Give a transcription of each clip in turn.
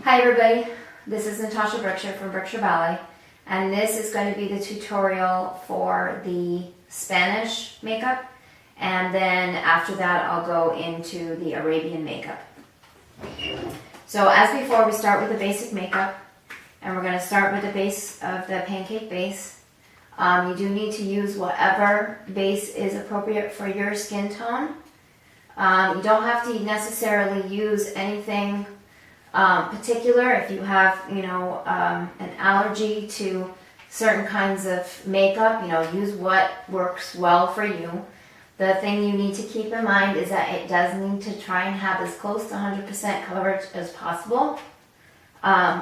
Hi everybody, this is Natasha Berkshire from Berkshire Ballet, and this is going to be the tutorial for the Spanish makeup, and then after that I'll go into the Arabian makeup. So as before, we start with the basic makeup, and we're going to start with the base of the pancake base. You do need to use whatever base is appropriate for your skin tone. You don't have to necessarily use anything particular. If you have, an allergy to certain kinds of makeup, use what works well for you. The thing you need to keep in mind is that it does need to try and have as close to 100% coverage as possible.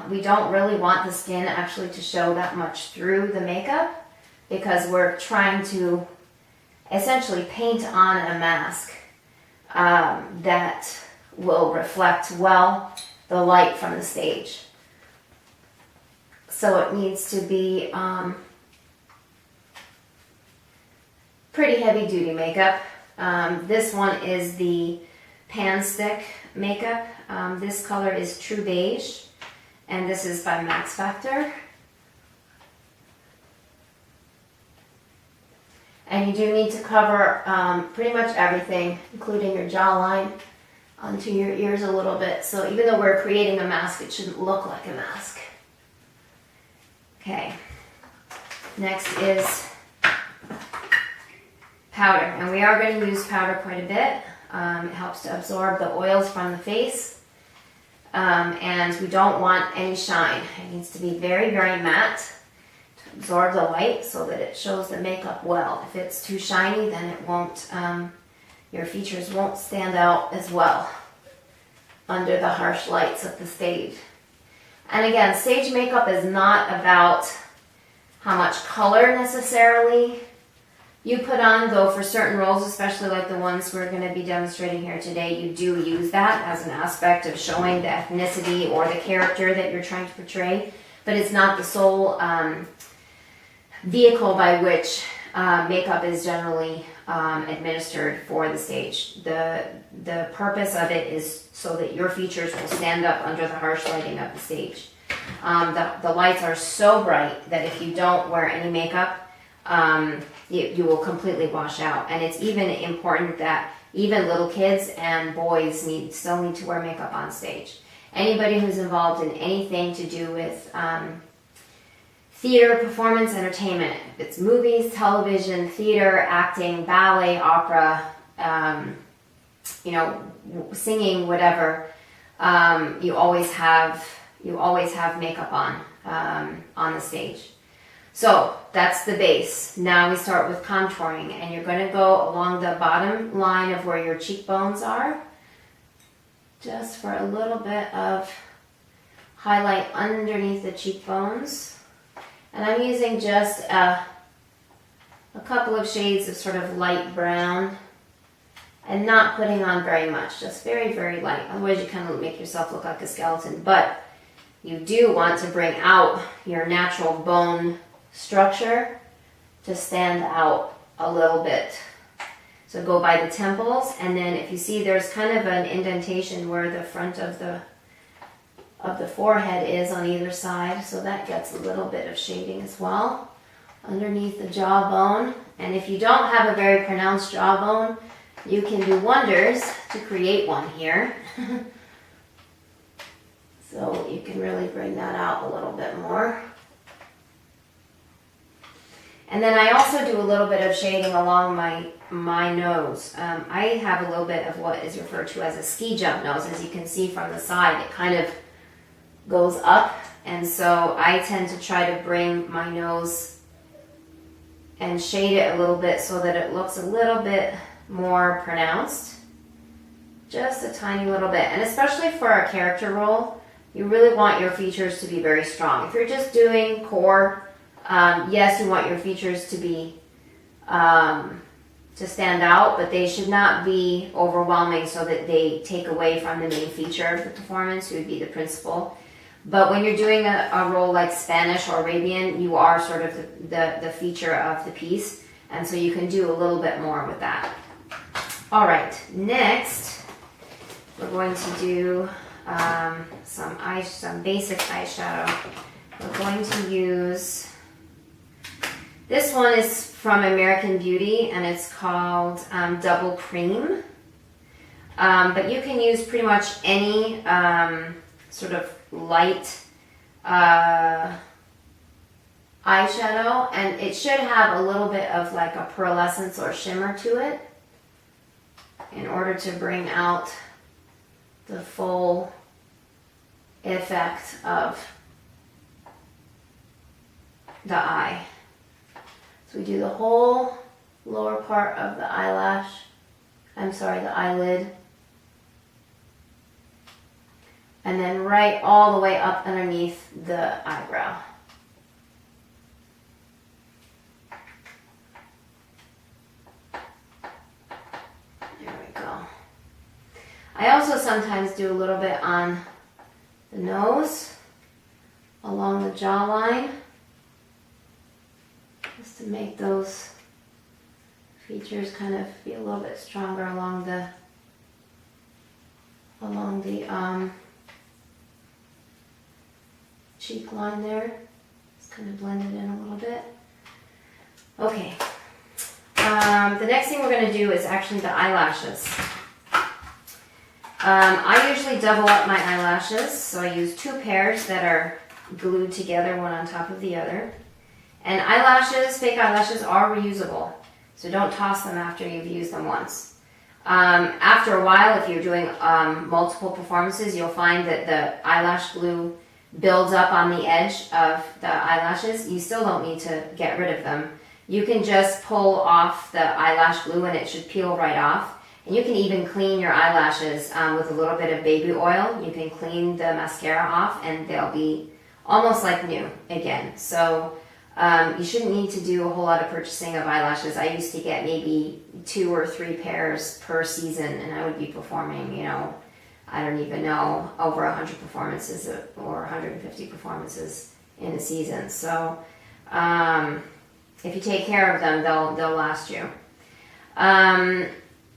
We don't really want the skin actually to show that much through the makeup because we're trying to essentially paint on a mask that will reflect well the light from the stage. So it needs to be pretty heavy duty makeup. This one is the Pan Stick makeup. This color is True Beige, and this is by Max Factor. And you do need to cover pretty much everything, including your jawline, onto your ears a little bit. So even though we're creating a mask, it shouldn't look like a mask. Okay. Next is powder. And we are going to use powder quite a bit. It helps to absorb the oils from the face. And we don't want any shine. It needs to be very, very matte to absorb the light so that it shows the makeup well. If it's too shiny, then it won't, your features won't stand out as well under the harsh lights of the stage. And again, stage makeup is not about how much color necessarily you put on, though for certain roles, especially like the ones we're going to be demonstrating here today, you do use that as an aspect of showing the ethnicity or the character that you're trying to portray. But it's not the sole vehicle by which makeup is generally administered for the stage. The purpose of it is so that your features will stand up under the harsh lighting of the stage. The lights are so bright that if you don't wear any makeup, you will completely wash out. And it's even important that even little kids and boys still need to wear makeup on stage. Anybody who's involved in anything to do with theater, performance, entertainment. If it's movies, television, theater, acting, ballet, opera, singing, whatever, you always have makeup on the stage. So that's the base. Now we start with contouring, and you're going to go along the bottom line of where your cheekbones are, just for a little bit of highlight underneath the cheekbones. And I'm using just a couple of shades of sort of light brown and not putting on very much, just very, very light. Otherwise you kind of make yourself look like a skeleton. But you do want to bring out your natural bone structure to stand out a little bit. So go by the temples, and then if you see there's kind of an indentation where the front of the forehead is on either side, so that gets a little bit of shading as well underneath the jawbone. And if you don't have a very pronounced jawbone, you can do wonders to create one here. So you can really bring that out a little bit more. And then I also do a little bit of shading along my nose. I have a little bit of what is referred to as a ski jump nose. As you can see from the side, it kind of goes up, and so I tend to try to bring my nose and shade it a little bit so that it looks a little bit more pronounced, just a tiny little bit. And especially for a character role, you really want your features to be very strong. If you're just doing core, yes, you want your features to be to stand out, but they should not be overwhelming so that they take away from the main feature of the performance, who would be the principal. But when you're doing a role like Spanish or Arabian, you are sort of the feature of the piece, and so you can do a little bit more with that. All right, next we're going to do some basic eyeshadow. We're going to use, this one is from American Beauty and it's called Double Cream. But you can use pretty much any sort of light eyeshadow, and it should have a little bit of like a pearlescence or shimmer to it in order to bring out the full effect of the eye. So we do the whole lower part of the eyelash, the eyelid, and then right all the way up underneath the eyebrow. I also sometimes do a little bit on the nose, along the jawline, just to make those features kind of be a little bit stronger along the cheek line there. Just kind of blend it in a little bit. Okay. The next thing we're going to do is actually the eyelashes. I usually double up my eyelashes, so I use 2 pairs that are glued together, one on top of the other. And eyelashes, fake eyelashes, are reusable, so don't toss them after you've used them once. After a while, if you're doing multiple performances, you'll find that the eyelash glue builds up on the edge of the eyelashes. You still don't need to get rid of them. You can just pull off the eyelash glue and it should peel right off. And you can even clean your eyelashes with a little bit of baby oil. You can clean the mascara off and they'll be almost like new again. So you shouldn't need to do a whole lot of purchasing of eyelashes. I used to get maybe 2 or 3 pairs per season, and I would be performing, I don't even know, over 100 performances or 150 performances in a season. So if you take care of them, they'll last you.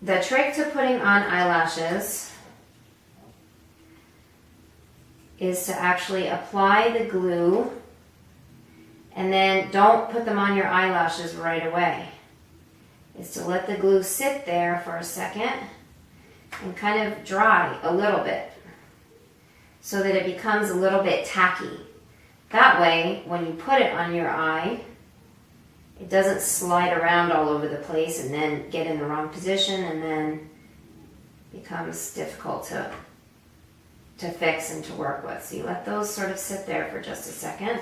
The trick to putting on eyelashes is to actually apply the glue, and then don't put them on your eyelashes right away. Is to let the glue sit there for a second and kind of dry a little bit so that it becomes a little bit tacky. That way, when you put it on your eye, it doesn't slide around all over the place and then get in the wrong position and then becomes difficult to fix and to work with. So you let those sort of sit there for just a second.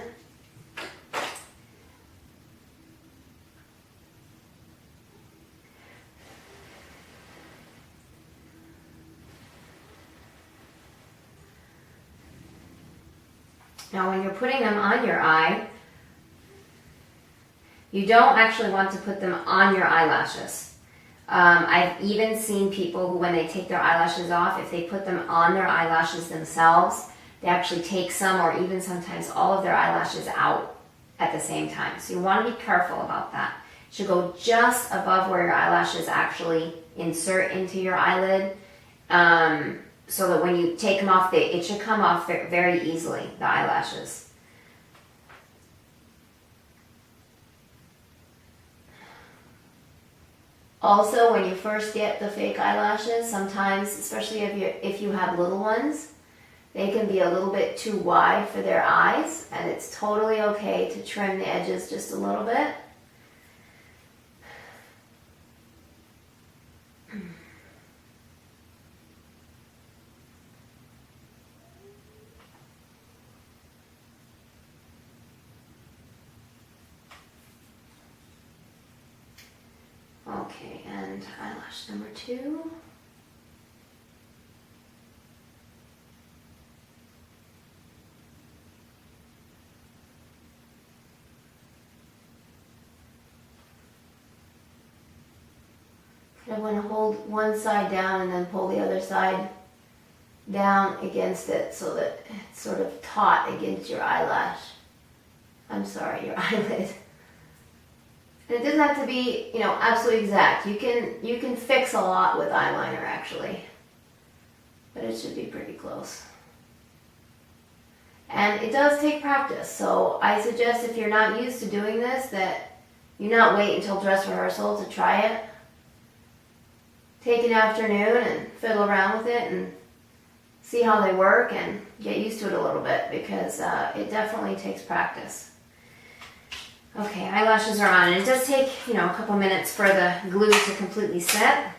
Now when you're putting them on your eye, you don't actually want to put them on your eyelashes. I've even seen people who, when they take their eyelashes off, if they put them on their eyelashes themselves, they actually take some or even sometimes all of their eyelashes out at the same time. So you want to be careful about that. It should go just above where your eyelashes actually insert into your eyelid, so that when you take them off, it should come off very easily, the eyelashes. Also, when you first get the fake eyelashes, sometimes, especially if you have little ones, they can be a little bit too wide for their eyes, and it's totally okay to trim the edges just a little bit. Okay, and eyelash number 2. I want to hold one side down and then pull the other side down against it so that it's sort of taut against your eyelash. I'm sorry, your eyelid. And it doesn't have to be, absolutely exact. You can fix a lot with eyeliner actually, but it should be pretty close. And it does take practice, so I suggest if you're not used to doing this, that you not wait until dress rehearsal to try it. Take an afternoon and fiddle around with it and see how they work and get used to it a little bit, because it definitely takes practice. Okay, eyelashes are on, and it does take, a couple minutes for the glue to completely set.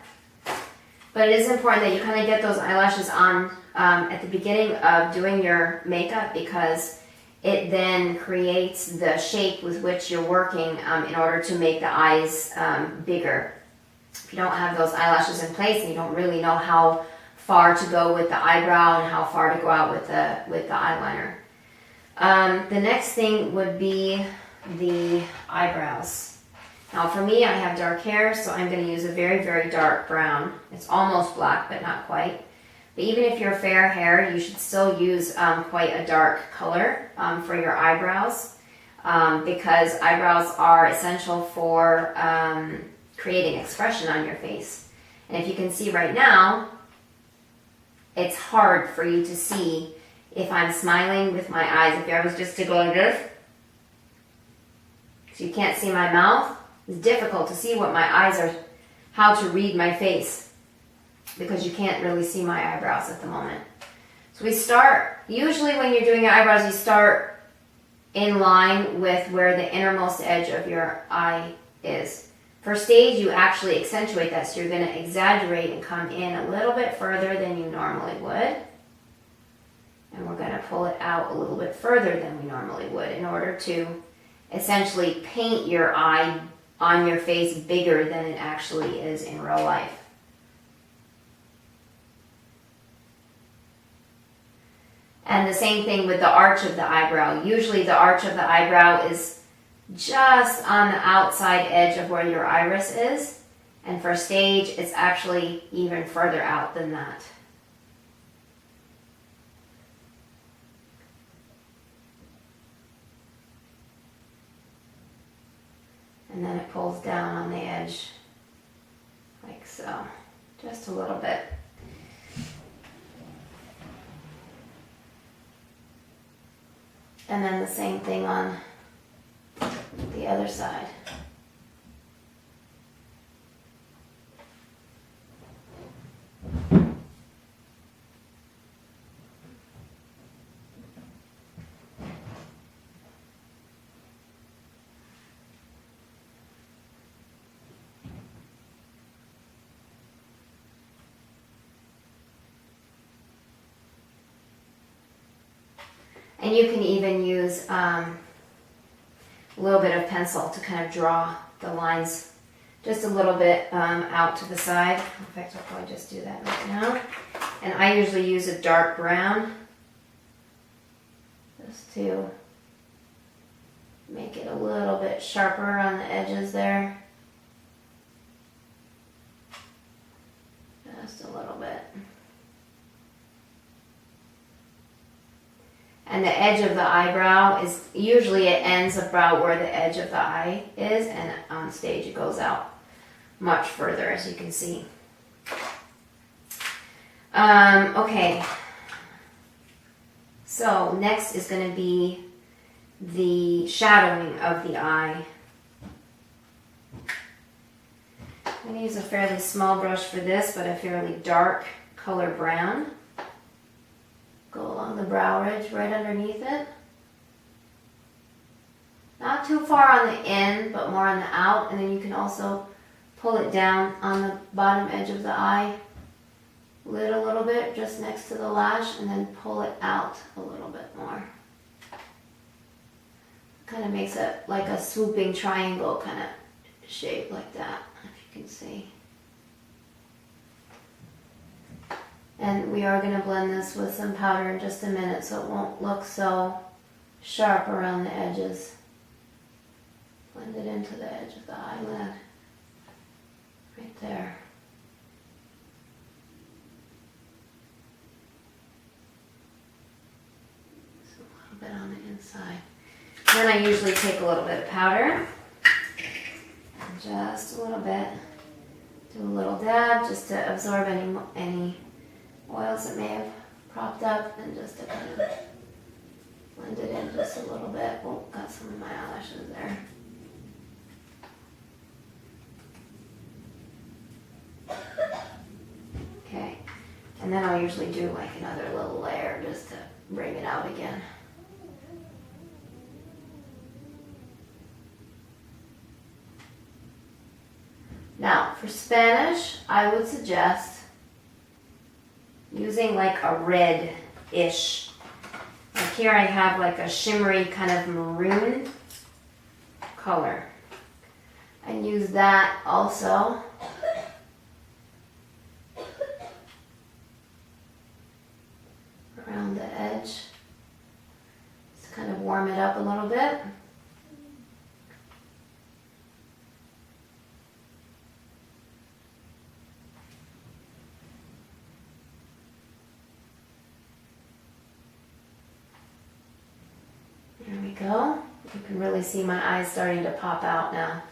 But it is important that you kind of get those eyelashes on at the beginning of doing your makeup, because it then creates the shape with which you're working in order to make the eyes bigger. If you don't have those eyelashes in place and you don't really know how far to go with the eyebrow and how far to go out with the eyeliner. The next thing would be the eyebrows. Now for me, I have dark hair, so I'm going to use a very, very dark brown. It's almost black, but not quite. But even if you're fair hair, you should still use quite a dark color for your eyebrows, because eyebrows are essential for creating expression on your face. And if you can see right now, it's hard for you to see if I'm smiling with my eyes. If I was just to go like this, so you can't see my mouth, it's difficult to see what my eyes are, how to read my face, because you can't really see my eyebrows at the moment. So we start, usually when you're doing your eyebrows, you start in line with where the innermost edge of your eye is. For stage, you actually accentuate that, so you're going to exaggerate and come in a little bit further than you normally would. And we're going to pull it out a little bit further than we normally would in order to essentially paint your eye on your face bigger than it actually is in real life. And the same thing with the arch of the eyebrow. Usually the arch of the eyebrow is just on the outside edge of where your iris is. And for stage, it's actually even further out than that. And then it pulls down on the edge, like so, just a little bit. And then the same thing on the other side. And you can even use a little bit of pencil to kind of draw the lines just a little bit out to the side. In fact, I'll probably just do that right now. And I usually use a dark brown just to make it a little bit sharper on the edges there. Just a little bit. And the edge of the eyebrow is, usually it ends about where the edge of the eye is, and on stage it goes out much further, as you can see. Okay, so next is going to be the shadowing of the eye. I'm going to use a fairly small brush for this, but a fairly dark color brown. Go along the brow ridge right underneath it. Not too far on the in, but more on the out. And then you can also pull it down on the bottom edge of the eye. Lit a little bit just next to the lash, and then pull it out a little bit more. Kind of makes it like a swooping triangle kind of shape like that, if you can see. And we are going to blend this with some powder in just a minute, so it won't look so sharp around the edges. Blend it into the edge of the eyelid. Right there. Just a little bit on the inside. Then I usually take a little bit of powder. Just a little bit. Do a little dab just to absorb any oils that may have propped up, and just to kind of Blend it in just a little bit. Oh, got some of my eyelashes there. Okay, and then I'll usually do like another little layer just to bring it out again. Now, for Spanish, I would suggest using like a red-ish. Like here I have like a shimmery kind of maroon color. And use that also. Around the edge. Just kind of warm it up a little bit. There we go. You can really see my eyes starting to pop out now.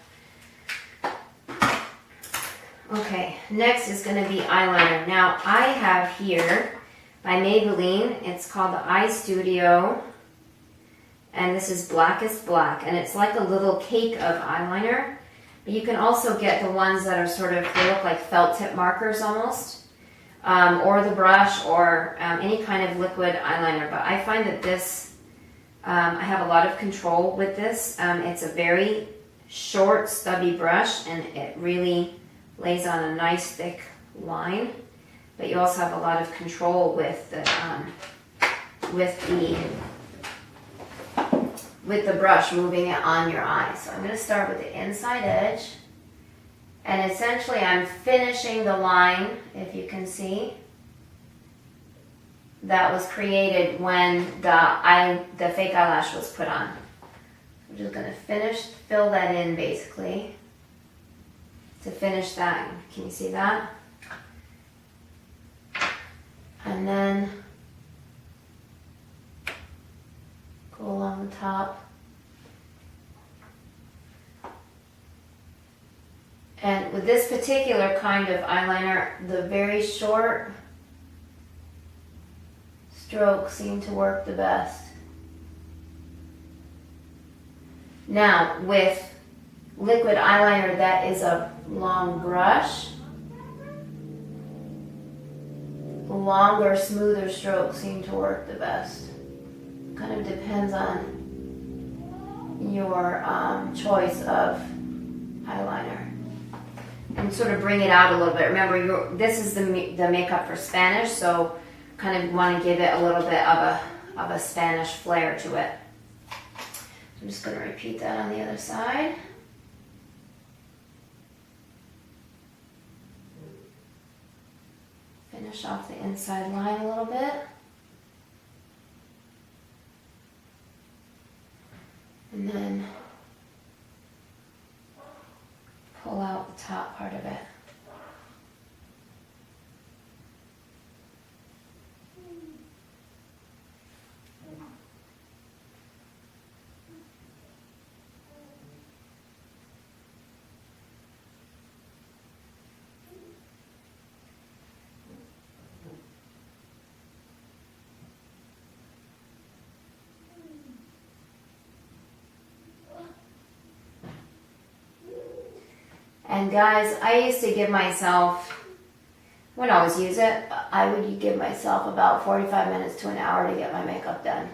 Okay, next is going to be eyeliner. Now I have here by Maybelline, it's called the Eye Studio, and this is Blackest Black, and it's like a little cake of eyeliner, but you can also get the ones that are sort of, they look like felt tip markers almost, or the brush, or any kind of liquid eyeliner, but I find that this, I have a lot of control with this. It's a very short, stubby brush, and it really lays on a nice thick line. But you also have a lot of control with the brush, moving it on your eye. So I'm going to start with the inside edge, and essentially I'm finishing the line, if you can see, that was created when the fake eyelash was put on. I'm just going to fill that in basically to finish that. Can you see that? And then go along the top. And with this particular kind of eyeliner, the very short strokes seem to work the best. Now, with liquid eyeliner that is a long brush, longer, smoother strokes seem to work the best. Kind of depends on your choice of eyeliner. And sort of bring it out a little bit. Remember, this is the makeup for Spanish, so kind of want to give it a little bit of a Spanish flair to it. I'm just going to repeat that on the other side. Finish off the inside line a little bit. And then pull out the top part of it. And guys, I used to give myself, I wouldn't always use it, I would give myself about 45 minutes to an hour to get my makeup done.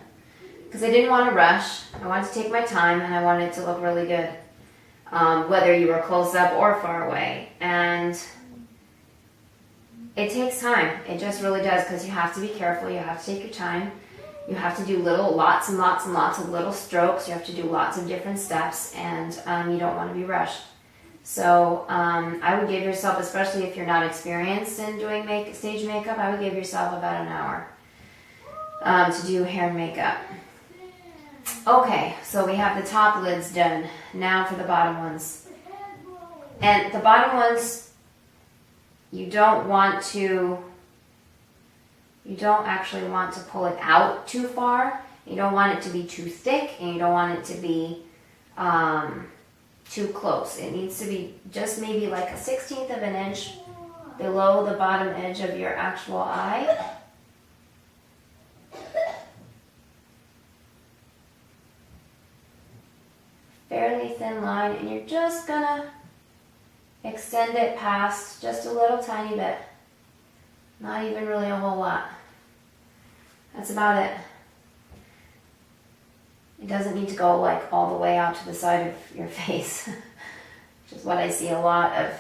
Because I didn't want to rush, I wanted to take my time, and I wanted it to look really good. Whether you were close up or far away. And it takes time, it just really does, because you have to be careful, you have to take your time. You have to do lots and lots of little strokes, you have to do lots of different steps, and you don't want to be rushed. So I would give yourself, especially if you're not experienced in doing stage makeup, I would give yourself about an hour to do hair and makeup. Okay, so we have the top lids done. Now for the bottom ones. And the bottom ones, you don't actually want to pull it out too far. You don't want it to be too thick, and you don't want it to be too close. It needs to be just maybe like a 1/16 of an inch below the bottom edge of your actual eye. thin line, and you're just gonna extend it past just a little tiny bit. Not even really a whole lot. That's about it. It doesn't need to go like all the way out to the side of your face, which is what I see a lot of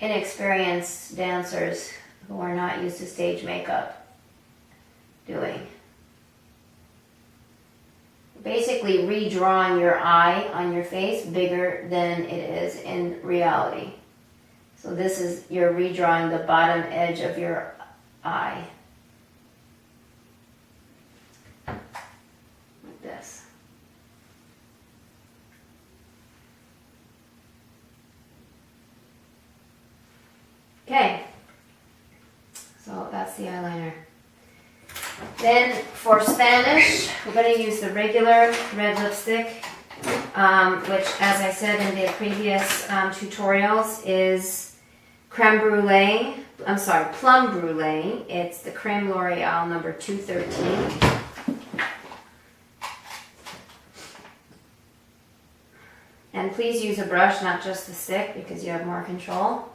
inexperienced dancers who are not used to stage makeup doing. Basically redrawing your eye on your face bigger than it is in reality. So this is, you're redrawing the bottom edge of your eye. Like this. Okay. So that's the eyeliner. Then for Spanish, we're going to use the regular red lipstick, which, as I said in the previous tutorials, is creme brulee. I'm sorry, plum brulee. It's the Creme L'Oreal number 213. And please use a brush, not just the stick, because you have more control.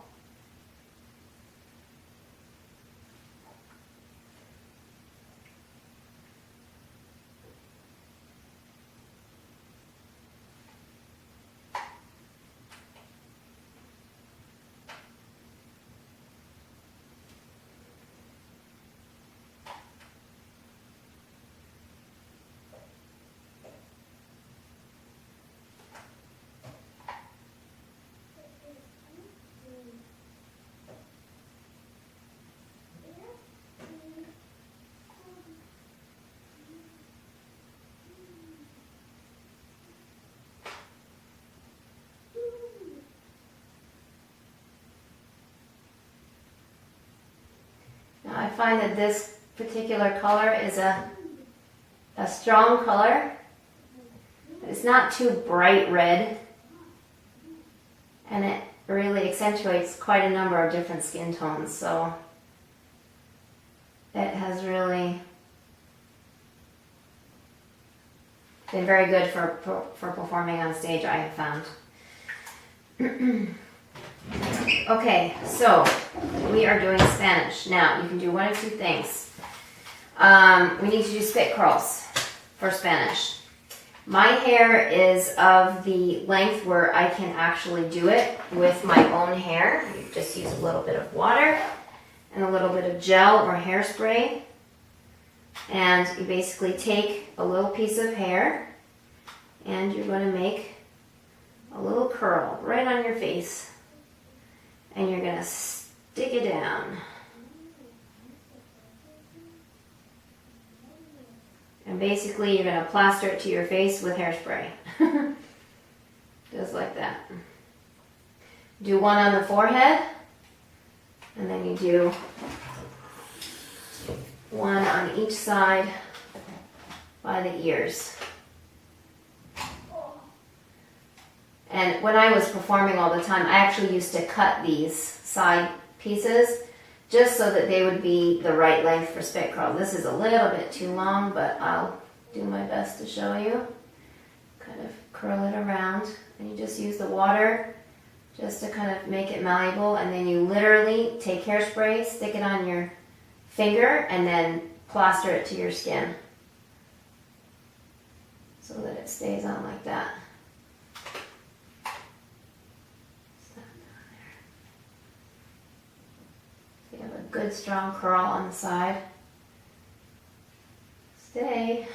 I find that this particular color is a strong color. It's not too bright red, and it really accentuates quite a number of different skin tones, so it has really been very good for performing on stage, I have found. Okay, so we are doing Spanish. Now, you can do one of two things. We need to do spit curls for Spanish. My hair is of the length where I can actually do it with my own hair. You just use a little bit of water and a little bit of gel or hairspray. And you basically take a little piece of hair and you're going to make a little curl right on your face. And you're going to stick it down. And basically you're going to plaster it to your face with hairspray. Just like that. Do one on the forehead. And then you do one on each side by the ears. And when I was performing all the time, I actually used to cut these side pieces just so that they would be the right length for spit curl. This is a little bit too long, but I'll do my best to show you. Kind of curl it around, and you just use the water just to kind of make it malleable, and then you literally take hairspray, stick it on your finger, and then plaster it to your skin so that it stays on like that. You have a good strong curl on the side. Stay.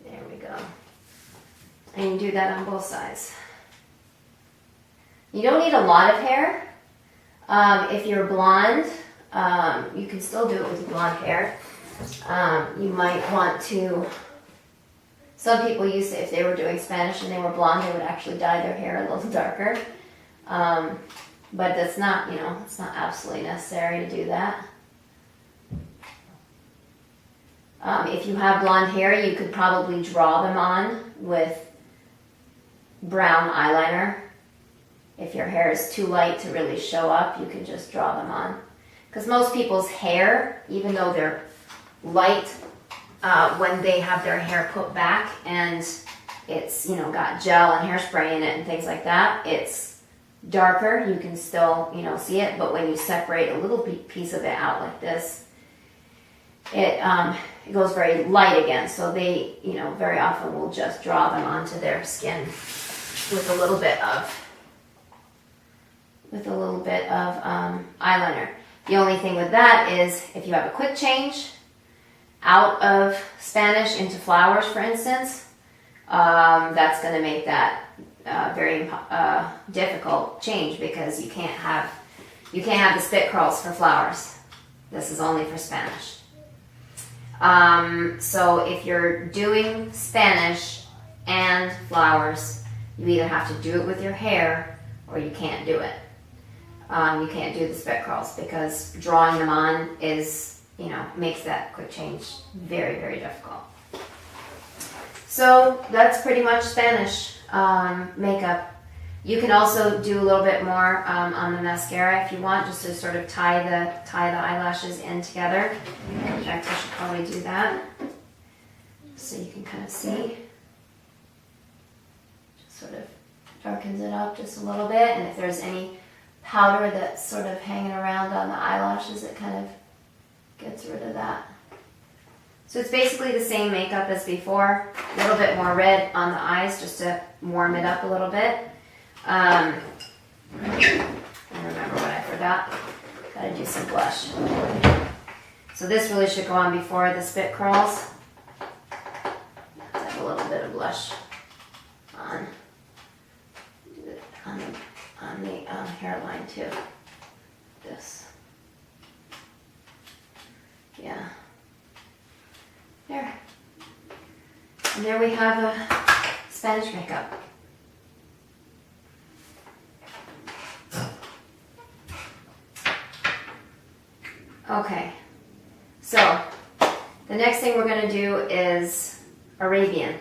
There we go. And you do that on both sides. You don't need a lot of hair. If you're blonde, you can still do it with blonde hair. You might want to... Some people used to, if they were doing Spanish and they were blonde, they would actually dye their hair a little darker. But that's not, it's not absolutely necessary to do that. If you have blonde hair, you could probably draw them on with brown eyeliner. If your hair is too light to really show up, you can just draw them on. Because most people's hair, even though they're light when they have their hair put back and it's, you know, got gel and hairspray in it and things like that. It's darker. You can still, you know, see it, but when you separate a little piece of it out like this, it goes very light again. So they, you know, very often will just draw them onto their skin with a little bit of eyeliner. The only thing with that is if you have a quick change out of Spanish into flowers, for instance, that's going to make that very difficult change, because you can't have the spit curls for flowers. This is only for Spanish. So if you're doing Spanish and flowers, you either have to do it with your hair or you can't do it. You can't do the spit curls because drawing them on is, you know, makes that quick change very, very difficult. So that's pretty much Spanish makeup. You can also do a little bit more on the mascara if you want, just to sort of tie the eyelashes in together. In fact, I should probably do that so you can kind of see. Just sort of darkens it up just a little bit, and if there's any powder that's sort of hanging around on the eyelashes, it kind of gets rid of that. So it's basically the same makeup as before, a little bit more red on the eyes just to warm it up a little bit. I remember what I forgot. Gotta do some blush. So this really should go on before the spit curls. Let's have a little bit of blush on the hairline too. This. Yeah. There. And there we have a Spanish makeup. Okay, so the next thing we're going to do is Arabian.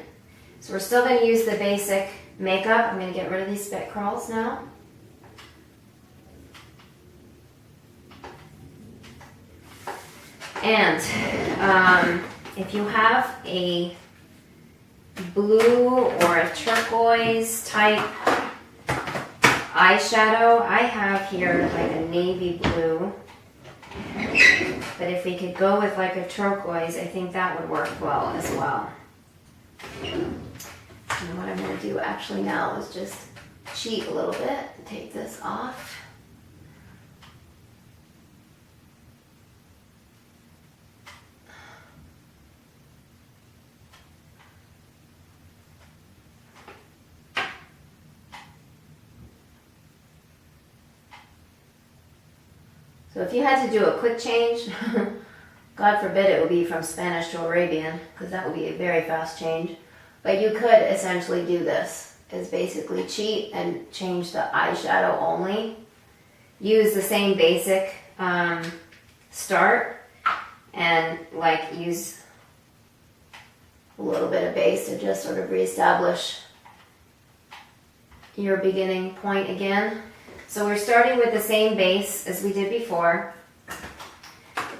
So we're still going to use the basic makeup. I'm going to get rid of these spit curls now. And if you have a blue or a turquoise type eyeshadow, I have here like a navy blue. But if we could go with like a turquoise, I think that would work well as well. And what I'm going to do actually now is just cheat a little bit and take this off. So if you had to do a quick change, God forbid it would be from Spanish to Arabian, because that would be a very fast change. But you could essentially do this, is basically cheat and change the eyeshadow only. Use the same basic start and like use a little bit of base to just sort of reestablish your beginning point again. So we're starting with the same base as we did before.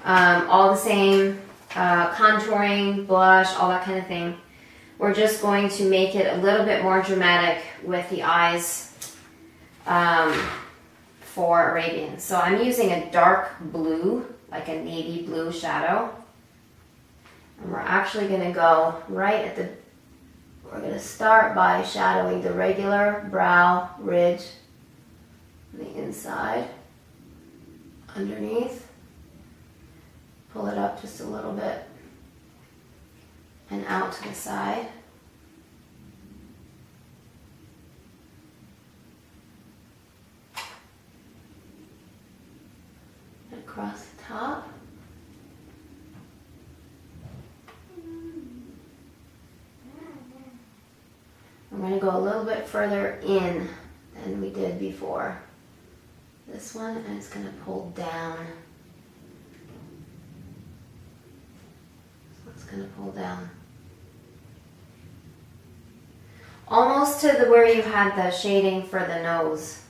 All the same contouring, blush, all that kind of thing. We're just going to make it a little bit more dramatic with the eyes for Arabian. So I'm using a dark blue, like a navy blue shadow. And we're actually going to go right at the, we're going to start by shadowing the regular brow ridge on the inside, underneath. Pull it up just a little bit and out to the side. And across the top. I'm going to go a little bit further in than we did before. This one, and it's going to pull down. So it's going to pull down. Almost to the where you had the shading for the nose.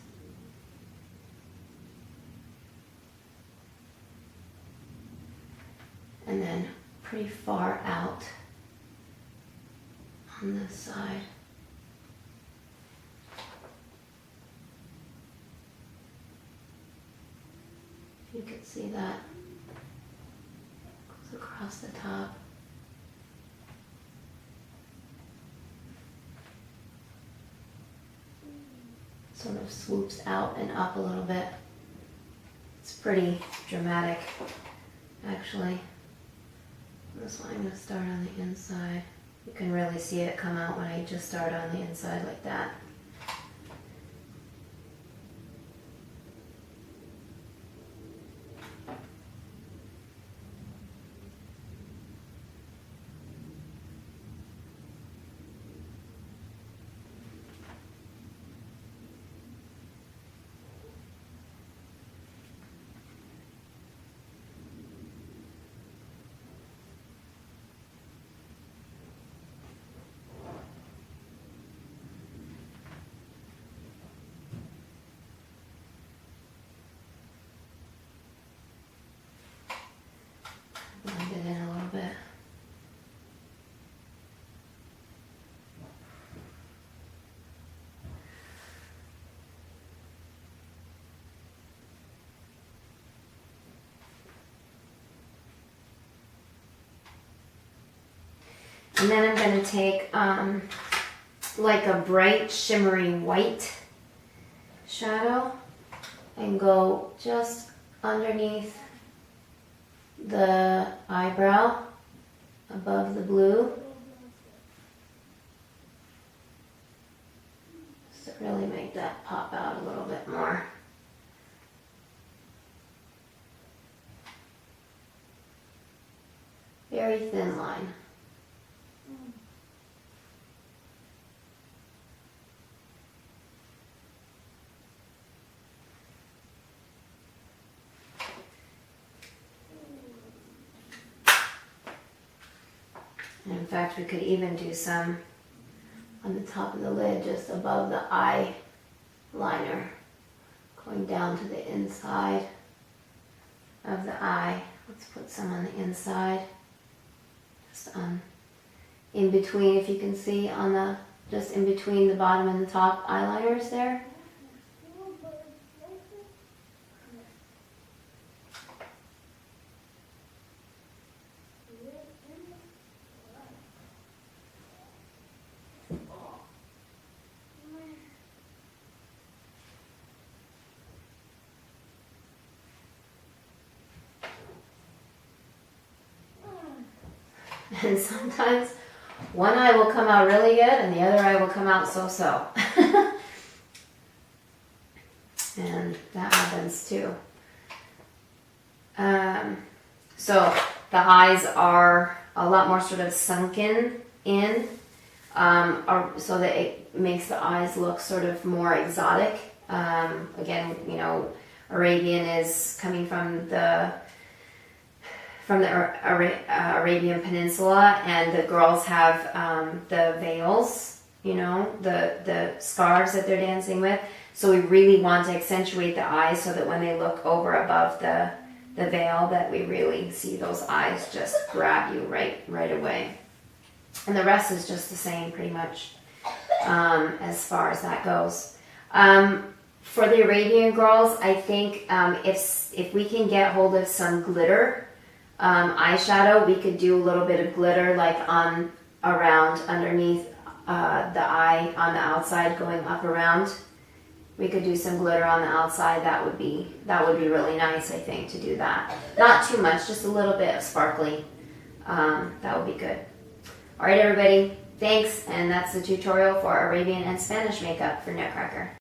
And then pretty far out on this side. You can see that goes across the top. Sort of swoops out and up a little bit. It's pretty dramatic, actually. This one I'm going to start on the inside. You can really see it come out when I just start on the inside like that. Blend it in a little bit. And then I'm going to take like a bright shimmery white shadow and go just underneath the eyebrow above the blue, just to really make that pop out a little bit more. Very thin line. And in fact, we could even do some on the top of the lid, just above the eye liner, going down to the inside of the eye. Let's put some on the inside, just in between, if you can see, on the, just in between the bottom and the top eyeliners there. And sometimes one eye will come out really good and the other eye will come out so-so. And that happens too. So the eyes are a lot more sort of sunken in, so that it makes the eyes look sort of more exotic. Again, you know, Arabian is coming from the Arabian Peninsula, and the girls have the veils, you know, the scarves that they're dancing with. So we really want to accentuate the eyes so that when they look over above the veil, that we really see those eyes just grab you right away. And the rest is just the same pretty much as far as that goes. For the Arabian girls, I think if we can get hold of some glitter eyeshadow, we could do a little bit of glitter like around underneath the eye on the outside, going up around. We could do some glitter on the outside. That would be really nice, I think, to do that. Not too much, just a little bit of sparkly. That would be good. All right, everybody, thanks, and that's the tutorial for Arabian and Spanish makeup for Nutcracker.